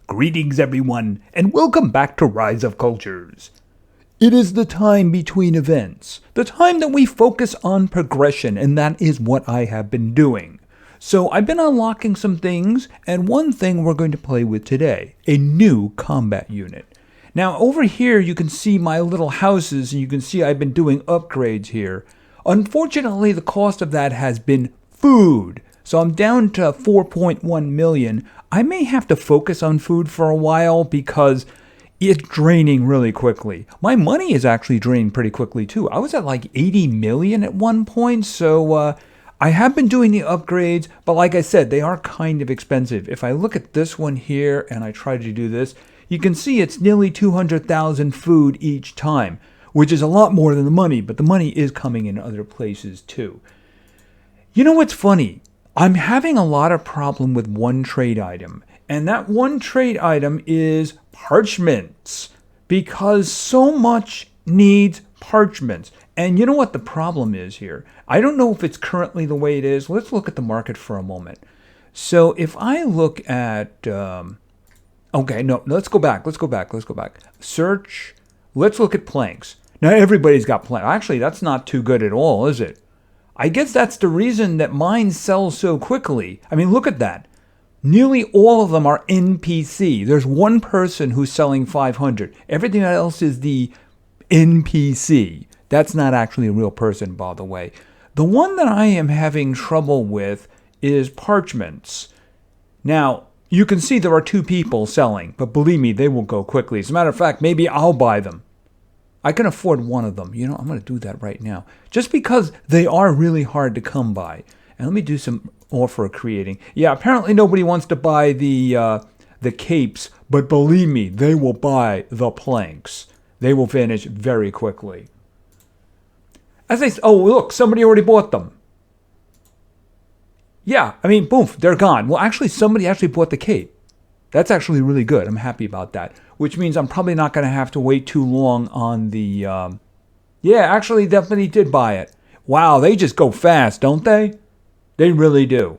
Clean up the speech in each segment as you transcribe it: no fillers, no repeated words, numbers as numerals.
Greetings everyone, and welcome back to Rise of Cultures. It is the time between events, the time that we focus on progression, and that is what I have been doing. So I've been unlocking some things, and one thing we're going to play with today, a new combat unit. Now over here you can see my little houses, and you can see I've been doing upgrades here. Unfortunately, the cost of that has been food. So I'm down to 4.1 million. I may have to focus on food for a while because it's draining really quickly. My money is actually draining pretty quickly too. I was at like 80 million at one point, so I have been doing the upgrades, but like I said, they are kind of expensive. If I look at this one here and I try to do this, you can see it's nearly 200,000 food each time, which is a lot more than the money, but the money is coming in other places too. You know what's funny? I'm having a lot of problem with one trade item, and that one trade item is parchments, because so much needs parchments. And you know what the problem is here? I don't know if it's currently the way it is. Let's look at the market for a moment. So if I look at, okay, no, let's go back. Search, let's look at planks. Now everybody's got planks. Actually, that's not too good at all, is it? I guess that's the reason that mine sells so quickly. I mean, look at that. Nearly all of them are NPC. There's one person who's selling 500. Everything else is the NPC. That's not actually a real person, by the way. The one that I am having trouble with is parchments. Now, you can see there are two people selling, but believe me, they will go quickly. As a matter of fact, maybe I'll buy them. I can afford one of them. You know, I'm going to do that right now. Just because they are really hard to come by. And let me do some offer creating. Yeah, apparently nobody wants to buy the capes, but believe me, they will buy the planks. They will vanish very quickly. Oh, look, somebody already bought them. Yeah, I mean, boom, they're gone. Well, actually, somebody actually bought the cape. That's actually really good. I'm happy about that. Which means I'm probably not going to have to wait too long on the... Yeah, actually, definitely did buy it. Wow, they just go fast, don't they? They really do.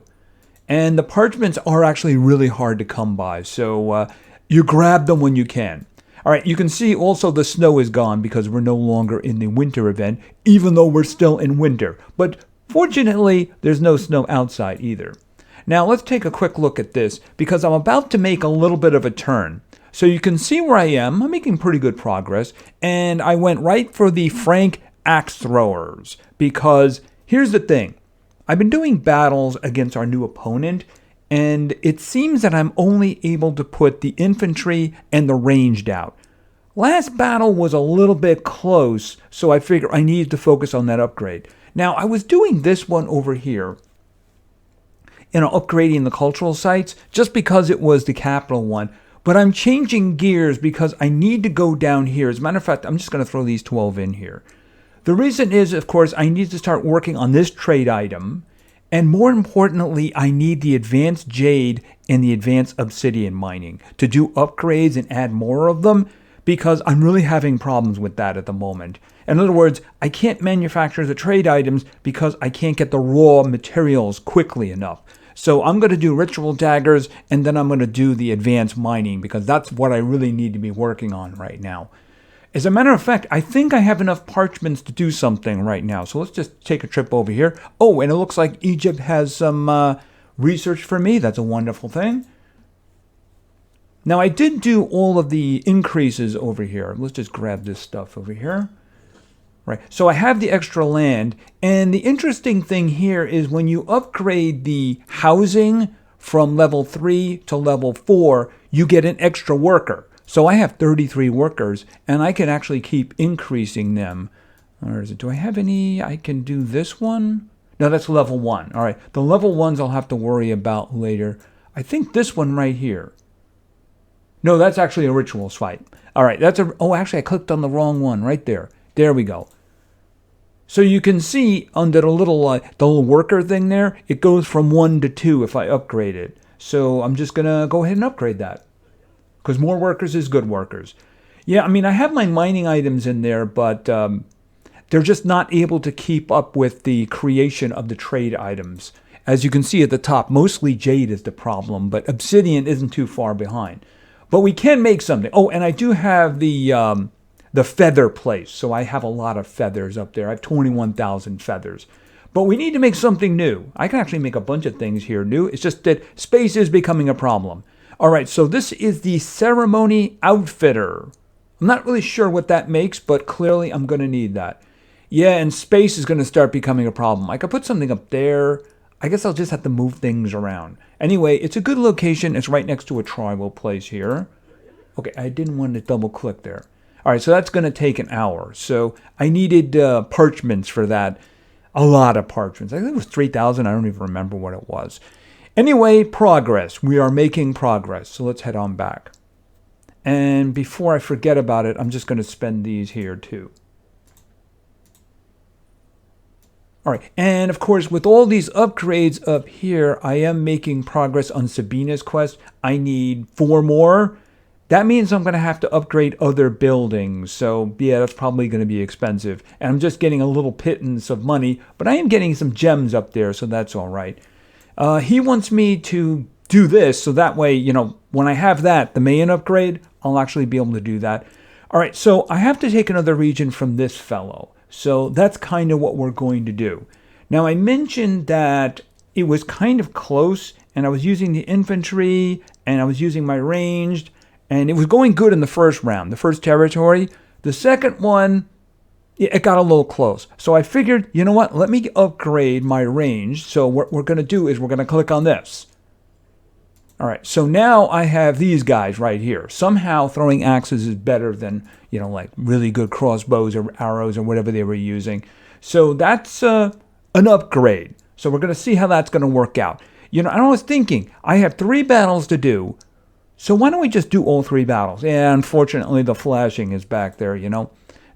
And the parchments are actually really hard to come by. So you grab them when you can. All right, you can see also the snow is gone because we're no longer in the winter event, even though we're still in winter. But fortunately, there's no snow outside either. Now, let's take a quick look at this because I'm about to make a little bit of a turn. So you can see where I am. I'm making pretty good progress. And I went right for the Franc axe throwers because here's the thing. I've been doing battles against our new opponent, and it seems that I'm only able to put the infantry and the ranged out. Last battle was a little bit close, so I figured I needed to focus on that upgrade. Now, I was doing this one over here, upgrading the cultural sites, just because it was the capital one. But I'm changing gears because I need to go down here. As a matter of fact, I'm just going to throw these 12 in here. The reason is, of course, I need to start working on this trade item. And more importantly, I need the advanced jade and the advanced obsidian mining to do upgrades and add more of them because I'm really having problems with that at the moment. In other words, I can't manufacture the trade items because I can't get the raw materials quickly enough. So I'm going to do ritual daggers, and then I'm going to do the advanced mining because that's what I really need to be working on right now. As a matter of fact, I think I have enough parchments to do something right now. So let's just take a trip over here. Oh, and it looks like Egypt has some research for me. That's a wonderful thing. Now, I did do all of the increases over here. Let's just grab this stuff over here. Right. So I have the extra land, and the interesting thing here is when you upgrade the housing from level 3 to level 4, you get an extra worker. So I have 33 workers, and I can actually keep increasing them. Or is it, do I have any? I can do this one. No, that's level 1. All right. The level 1s I'll have to worry about later. I think this one right here. No, that's actually a ritual site. All right. Oh, actually, I clicked on the wrong one right there. There we go. So you can see under the little worker thing there, it goes from 1 to 2 if I upgrade it. So I'm just going to go ahead and upgrade that. Because more workers is good workers. Yeah, I mean, I have my mining items in there, but they're just not able to keep up with the creation of the trade items. As you can see at the top, mostly jade is the problem, but obsidian isn't too far behind. But we can make something. Oh, and I do have the feather place. So I have a lot of feathers up there. I have 21,000 feathers. But we need to make something new. I can actually make a bunch of things here new. It's just that space is becoming a problem. All right, so this is the ceremony outfitter. I'm not really sure what that makes, but clearly I'm going to need that. Yeah, and space is going to start becoming a problem. I could put something up there. I guess I'll just have to move things around. Anyway, it's a good location. It's right next to a tribal place here. Okay, I didn't want to double click there. All right, so that's going to take an hour. So I needed parchments for that. A lot of parchments. I think it was 3,000. I don't even remember what it was. Anyway, progress. We are making progress. So let's head on back. And before I forget about it, I'm just going to spend these here too. All right, and of course, with all these upgrades up here, I am making progress on Sabina's quest. I need 4 more. That means I'm going to have to upgrade other buildings. So, yeah, that's probably going to be expensive. And I'm just getting a little pittance of money, but I am getting some gems up there, so that's all right. He wants me to do this, so that way, when I have that, the main upgrade, I'll actually be able to do that. All right, so I have to take another region from this fellow. So that's kind of what we're going to do. Now, I mentioned that it was kind of close, and I was using the infantry, and I was using my ranged, and it was going good in the first round, the first territory. The second one, it got a little close. So I figured, you know what, let me upgrade my range. So what we're going to do is we're going to click on this. All right, so now I have these guys right here. Somehow throwing axes is better than, like really good crossbows or arrows or whatever they were using. So that's an upgrade. So we're going to see how that's going to work out. And I was thinking, I have 3 battles to do. So why don't we just do all 3 battles? Yeah, unfortunately, the flashing is back there,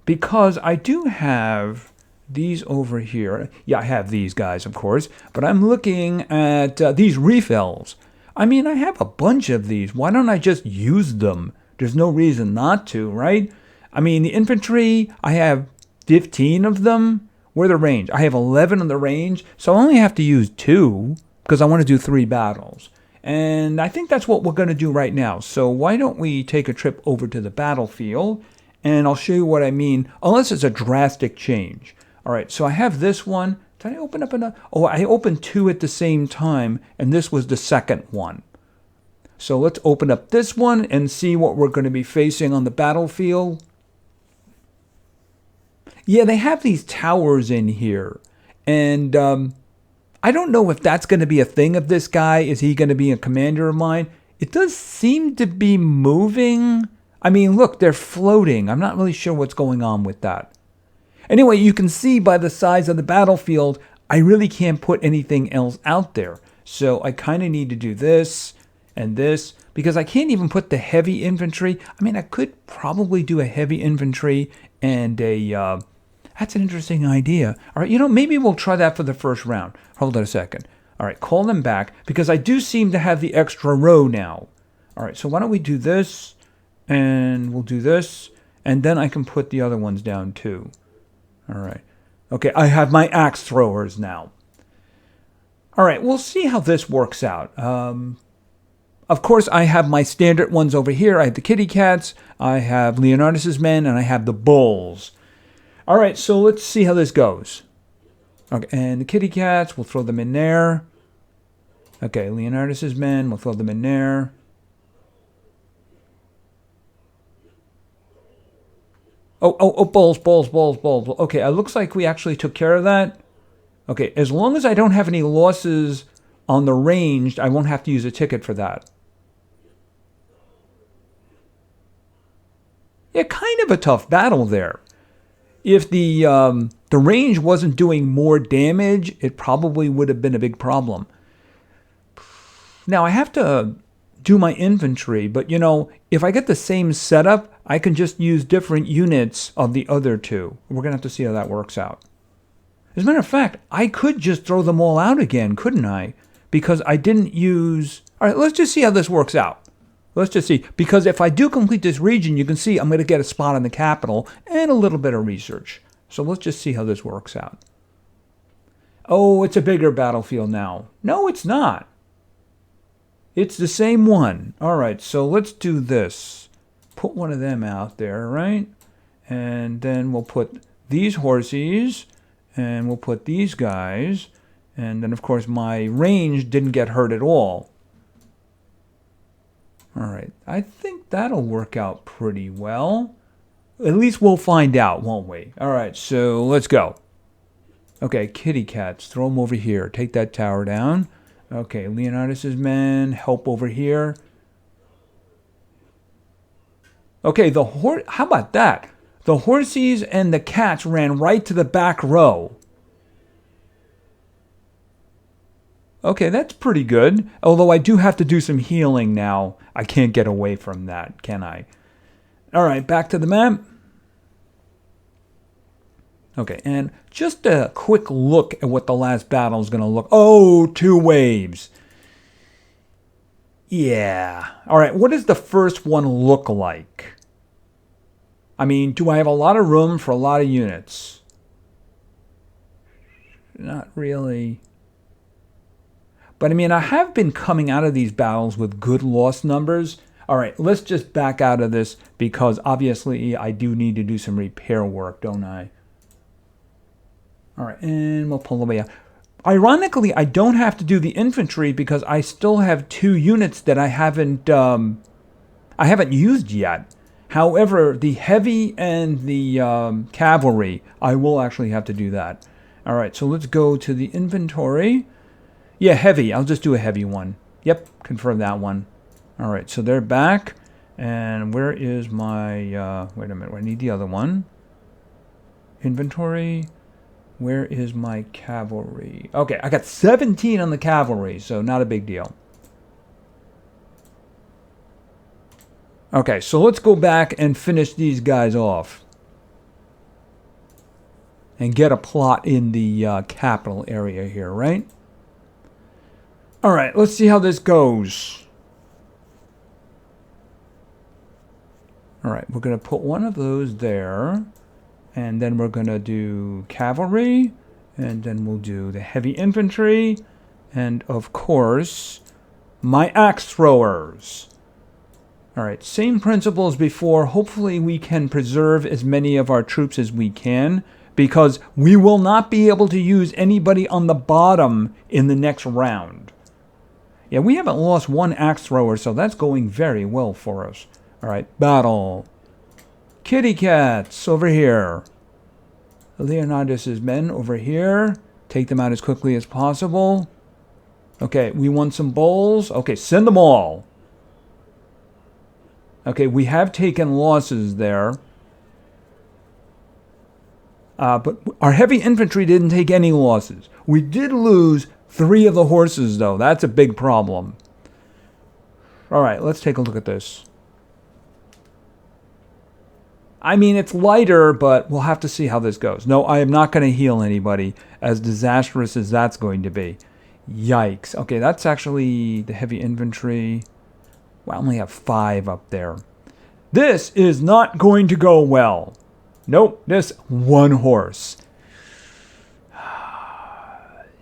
because I do have these over here. Yeah, I have these guys, of course, but I'm looking at these refills. I mean, I have a bunch of these. Why don't I just use them? There's no reason not to, right? I mean, the infantry, I have 15 of them. Where are the range? I have 11 on the range, so I only have to use 2 because I want to do 3 battles. And I think that's what we're going to do right now. So why don't we take a trip over to the battlefield, and I'll show you what I mean, unless it's a drastic change. All right, so I have this one. Did I open up another? Oh, I opened 2 at the same time, and this was the second one. So let's open up this one and see what we're going to be facing on the battlefield. Yeah, they have these towers in here, and I don't know if that's going to be a thing of this guy. Is he going to be a commander of mine? It does seem to be moving. I mean, look, they're floating. I'm not really sure what's going on with that. Anyway, you can see by the size of the battlefield, I really can't put anything else out there. So I kind of need to do this and this, because I can't even put the heavy infantry. I mean, I could probably do a heavy infantry and a... That's an interesting idea. All right, maybe we'll try that for the first round. Hold on a second. All right, call them back, because I do seem to have the extra row now. All right, so why don't we do this, and we'll do this, and then I can put the other ones down too. All right. Okay, I have my axe throwers now. All right, we'll see how this works out. Of course, I have my standard ones over here. I have the kitty cats, I have Leonardus's men, and I have the bulls. All right, so let's see how this goes. Okay, and the kitty cats, we'll throw them in there. Okay, Leonardus's men, we'll throw them in there. Oh, bulls. Okay, it looks like we actually took care of that. Okay, as long as I don't have any losses on the ranged, I won't have to use a ticket for that. Yeah, kind of a tough battle there. If the range wasn't doing more damage, it probably would have been a big problem. Now, I have to do my infantry, but if I get the same setup, I can just use different units of the other 2. We're going to have to see how that works out. As a matter of fact, I could just throw them all out again, couldn't I? Because I didn't use... All right, let's just see how this works out. Let's just see. Because if I do complete this region, you can see I'm going to get a spot in the capital and a little bit of research. So let's just see how this works out. Oh, it's a bigger battlefield now. No, it's not. It's the same one. All right, so let's do this. Put one of them out there, right? And then we'll put these horses, and we'll put these guys. And then, of course, my range didn't get hurt at all. All right, I think that'll work out pretty well. At least we'll find out, won't we? All right, so let's go. Okay, kitty cats, throw them over here. Take that tower down. Okay, Leonidas's men, help over here. Okay, how about that? The horses and the cats ran right to the back row. Okay, that's pretty good. Although I do have to do some healing now. I can't get away from that, can I? All right, back to the map. Okay, and just a quick look at what the last battle is going to look. Oh, 2 waves. Yeah. All right, what does the first one look like? I mean, do I have a lot of room for a lot of units? Not really. But I mean, I have been coming out of these battles with good loss numbers. All right, let's just back out of this because obviously I do need to do some repair work, don't I? All right, and we'll pull away out. Ironically, I don't have to do the infantry because I still have 2 units that I haven't used yet. However, the heavy and the cavalry, I will actually have to do that. All right, so let's go to the inventory. Yeah, heavy. I'll just do a heavy one. Yep, confirm that one. All right, so they're back. And where is my... wait a minute, I need the other one. Inventory. Where is my cavalry? Okay, I got 17 on the cavalry, so not a big deal. Okay, so let's go back and finish these guys off. And get a plot in the capital area here, right? All right, let's see how this goes. All right, we're going to put one of those there. And then we're going to do cavalry. And then we'll do the heavy infantry. And, of course, my axe throwers. All right, same principle as before. Hopefully we can preserve as many of our troops as we can. Because we will not be able to use anybody on the bottom in the next round. Yeah, we haven't lost 1 axe thrower, so that's going very well for us. All right, battle. Kitty cats over here. Leonidas's men over here. Take them out as quickly as possible. Okay, we want some bowls. Okay, send them all. Okay, we have taken losses there. But our heavy infantry didn't take any losses. We did lose 3 of the horses, though. That's a big problem. All right, let's take a look at this. I mean, it's lighter, but we'll have to see how this goes. No, I am not going to heal anybody, as disastrous as that's going to be. Yikes. Okay, that's actually the heavy infantry. Well, I only have 5 up there. This is not going to go well. Nope, this 1 horse.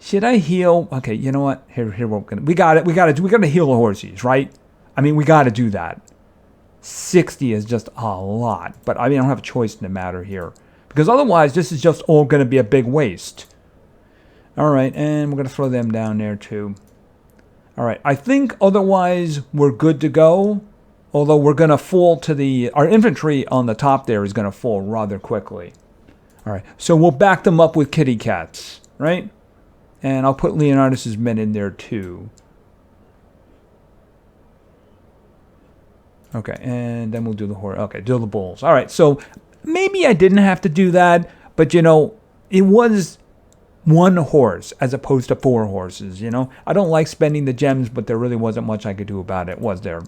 Should I heal? Okay, you know what? Here we got it. We got to heal the horses, right? I mean, we got to do that. 60 is just a lot, but I mean, I don't have a choice in the matter here because otherwise, this is just all going to be a big waste. All right, and we're going to throw them down there too. All right, I think otherwise we're good to go. Although we're going to fall to our infantry on the top there is going to fall rather quickly. All right, so we'll back them up with kitty cats, right? And I'll put Leonidas's men in there too. Okay, and then we'll do the horse. Okay, do the bulls. All right, so maybe I didn't have to do that, but you know, it was 1 horse as opposed to 4 horses, you know? I don't like spending the gems, but there really wasn't much I could do about it, was there?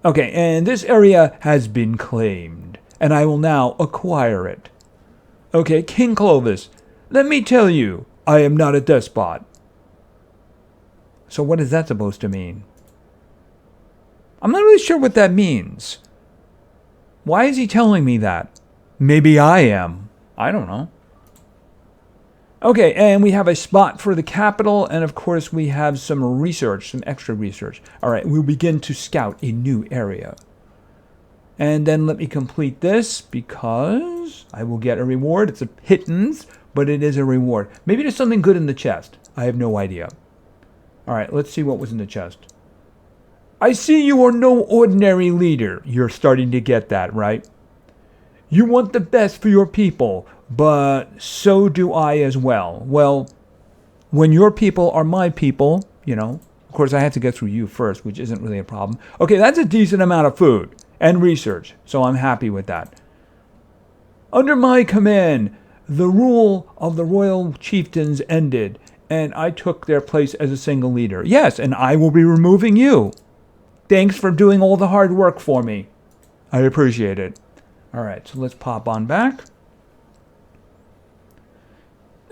Okay, and this area has been claimed, and I will now acquire it. Okay, King Clovis, let me tell you, I am not a despot. So what is that supposed to mean? I'm not really sure what that means. Why is he telling me that? Maybe I am. I don't know. Okay, and we have a spot for the capital, and of course we have some research, some extra research. All right, we'll begin to scout a new area. And then let me complete this because I will get a reward. It's a pittance, but it is a reward. Maybe there's something good in the chest. I have no idea. All right, let's see what was in the chest. I see you are no ordinary leader. You're starting to get that, right? You want the best for your people, but so do I as well. Well, when your people are my people, of course I have to get through you first, which isn't really a problem. Okay, that's a decent amount of food and research, so I'm happy with that. Under my command, the rule of the royal chieftains ended, and I took their place as a single leader. Yes, and I will be removing you. Thanks for doing all the hard work for me. I appreciate it. All right, so let's pop on back.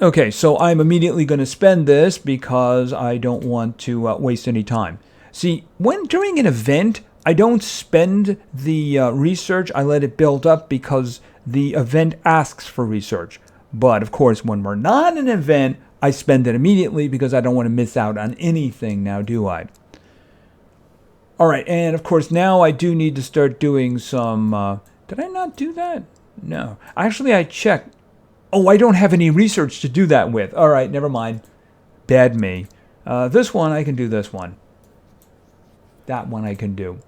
Okay, so I'm immediately going to spend this because I don't want to waste any time. See, during an event, I don't spend the research. I let it build up because the event asks for research. But of course, when we're not an event, I spend it immediately because I don't want to miss out on anything now, do I? All right, and of course, now I do need to start doing some... did I not do that? No. Actually, I checked. Oh, I don't have any research to do that with. All right, never mind. Bad me. This one, I can do this one. That one I can do.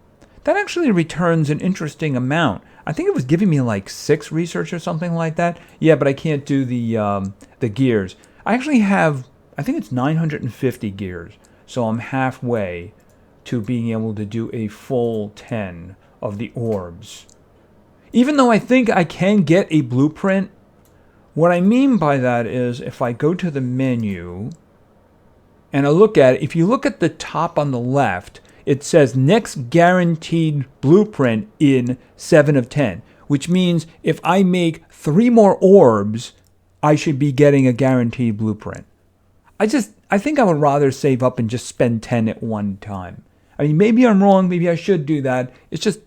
That actually returns an interesting amount. I think it was giving me like 6 research or something like that. Yeah, but I can't do the gears. I actually have, I think it's 950 gears. So I'm halfway to being able to do a full 10 of the orbs. Even though I think I can get a blueprint, what I mean by that is if I go to the menu and I look at it, if you look at the top on the left, it says next guaranteed blueprint in 7 of 10, which means if I make 3 more orbs, I should be getting a guaranteed blueprint. I think I would rather save up and just spend 10 at one time. I mean, maybe I'm wrong, maybe I should do that. It's just,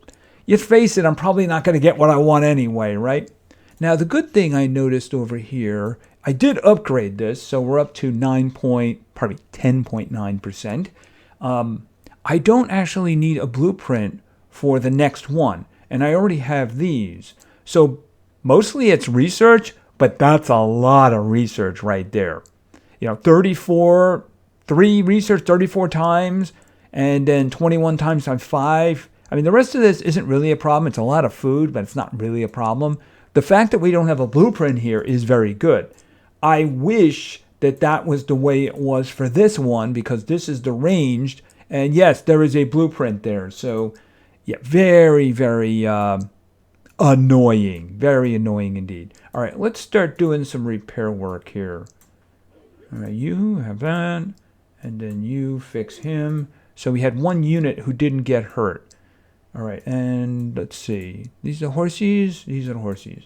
you face it, I'm probably not going to get what I want anyway, right? Now, the good thing I noticed over here, I did upgrade this, so we're up to 10.9%. I don't actually need a blueprint for the next one, and I already have these. So mostly it's research, but that's a lot of research right there. 3 research 34 times, and then 21 times 5. I mean, the rest of this isn't really a problem. It's a lot of food, but it's not really a problem. The fact that we don't have a blueprint here is very good. I wish that was the way it was for this one, because this is the ranged, and yes, there is a blueprint there. So, yeah, very, very annoying. Very annoying indeed. All right, let's start doing some repair work here. All right, you have that, and then you fix him. So we had 1 unit who didn't get hurt. All right, and let's see. These are horses. These are the horses.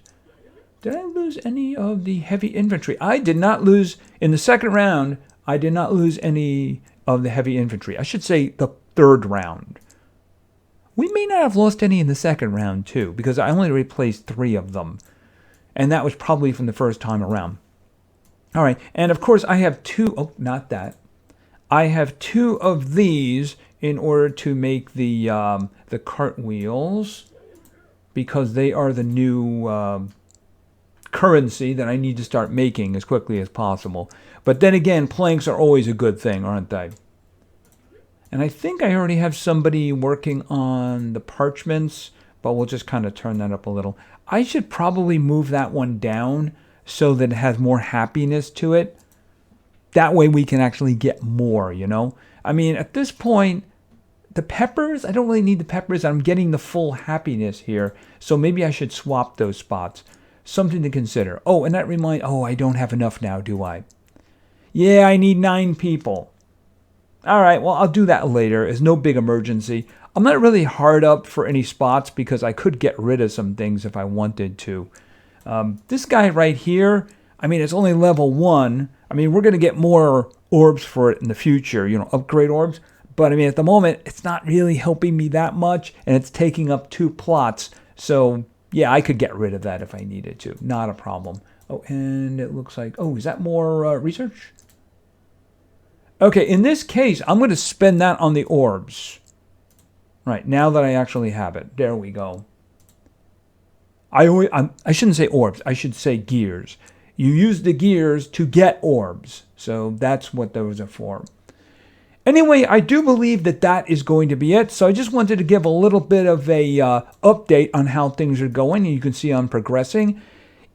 Did I lose any of the heavy infantry? I did not lose, in the second round, I did not lose any of the heavy infantry. I should say the 3rd round. We may not have lost any in the second round, too, because I only replaced 3 of them. And that was probably from the first time around. All right, and of course I have 2, oh, not that. I have 2 of these in order to make the cartwheels, because they are the new currency that I need to start making as quickly as possible. But then again, planks are always a good thing, aren't they? And I think I already have somebody working on the parchments, but we'll just kind of turn that up a little. I should probably move that one down so that it has more happiness to it. That way we can actually get more, I mean, at this point, the peppers, I don't really need the peppers. I'm getting the full happiness here. So maybe I should swap those spots. Something to consider. Oh, and that I don't have enough now, do I? Yeah, I need 9 people. All right, well, I'll do that later. It's no big emergency. I'm not really hard up for any spots because I could get rid of some things if I wanted to. This guy right here, I mean, it's only level 1. I mean, we're going to get more orbs for it in the future, upgrade orbs. But I mean, at the moment, it's not really helping me that much, and it's taking up 2 plots. So, yeah, I could get rid of that if I needed to. Not a problem. Oh, and it looks like, oh, is that more research? Okay, in this case, I'm going to spend that on the orbs. Right, now that I actually have it. There we go. I shouldn't say orbs. I should say gears. You use the gears to get orbs. So that's what those are for. Anyway, I do believe that that is going to be it. So I just wanted to give a little bit of a update on how things are going. And you can see I'm progressing.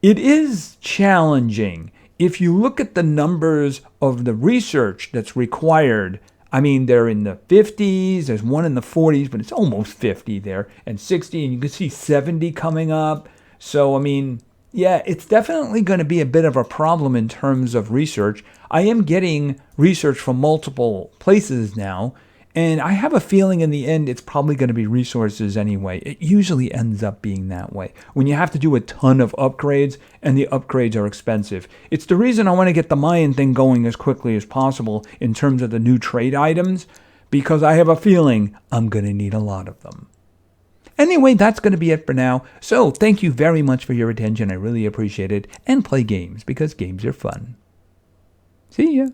It is challenging. If you look at the numbers of the research that's required, I mean, they're in the 50s. There's one in the 40s, but it's almost 50 there, and 60, and you can see 70 coming up. So, I mean, yeah, it's definitely going to be a bit of a problem in terms of research. I am getting research from multiple places now, and I have a feeling in the end it's probably going to be resources anyway. It usually ends up being that way. When you have to do a ton of upgrades, and the upgrades are expensive. It's the reason I want to get the Mayan thing going as quickly as possible in terms of the new trade items, because I have a feeling I'm going to need a lot of them. Anyway, that's going to be it for now. So thank you very much for your attention. I really appreciate it. And play games, because games are fun. See ya.